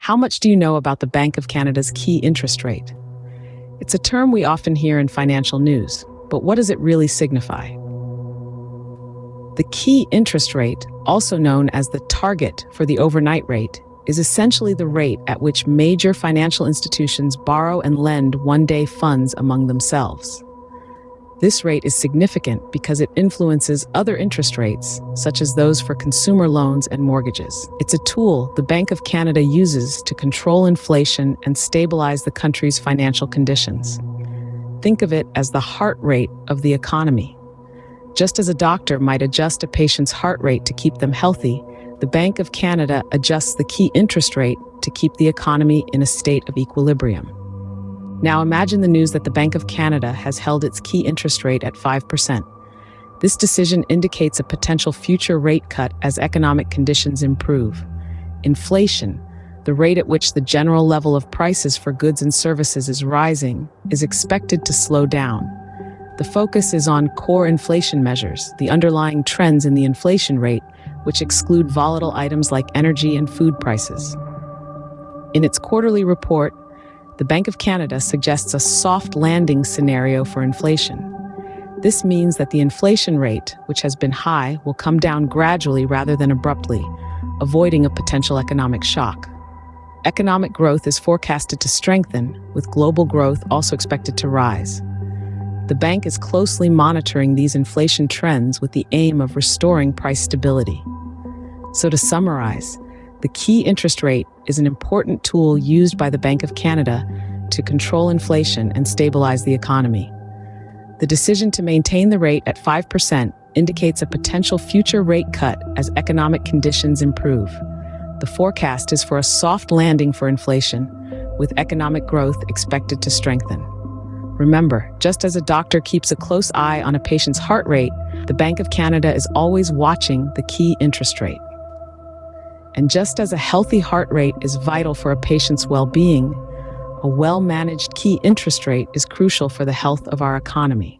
How much do you know about the Bank of Canada's key interest rate? It's a term we often hear in financial news, but what does it really signify? The key interest rate, also known as the target for the overnight rate, is essentially the rate at which major financial institutions borrow and lend one-day funds among themselves. This rate is significant because it influences other interest rates, such as those for consumer loans and mortgages. It's a tool the Bank of Canada uses to control inflation and stabilize the country's financial conditions. Think of it as the heart rate of the economy. Just as a doctor might adjust a patient's heart rate to keep them healthy, the Bank of Canada adjusts the key interest rate to keep the economy in a state of equilibrium. Now imagine the news that the Bank of Canada has held its key interest rate at 5%. This decision indicates a potential future rate cut as economic conditions improve. Inflation, the rate at which the general level of prices for goods and services is rising, is expected to slow down. The focus is on core inflation measures, the underlying trends in the inflation rate, which exclude volatile items like energy and food prices. In its quarterly report, the Bank of Canada suggests a soft landing scenario for inflation. This means that the inflation rate, which has been high, will come down gradually rather than abruptly, avoiding a potential economic shock. Economic growth is forecasted to strengthen, with global growth also expected to rise. The bank is closely monitoring these inflation trends with the aim of restoring price stability. So to summarize, the key interest rate is an important tool used by the Bank of Canada to control inflation and stabilize the economy. The decision to maintain the rate at 5% indicates a potential future rate cut as economic conditions improve. The forecast is for a soft landing for inflation, with economic growth expected to strengthen. Remember, just as a doctor keeps a close eye on a patient's heart rate, the Bank of Canada is always watching the key interest rate. And just as a healthy heart rate is vital for a patient's well-being, a well-managed key interest rate is crucial for the health of our economy.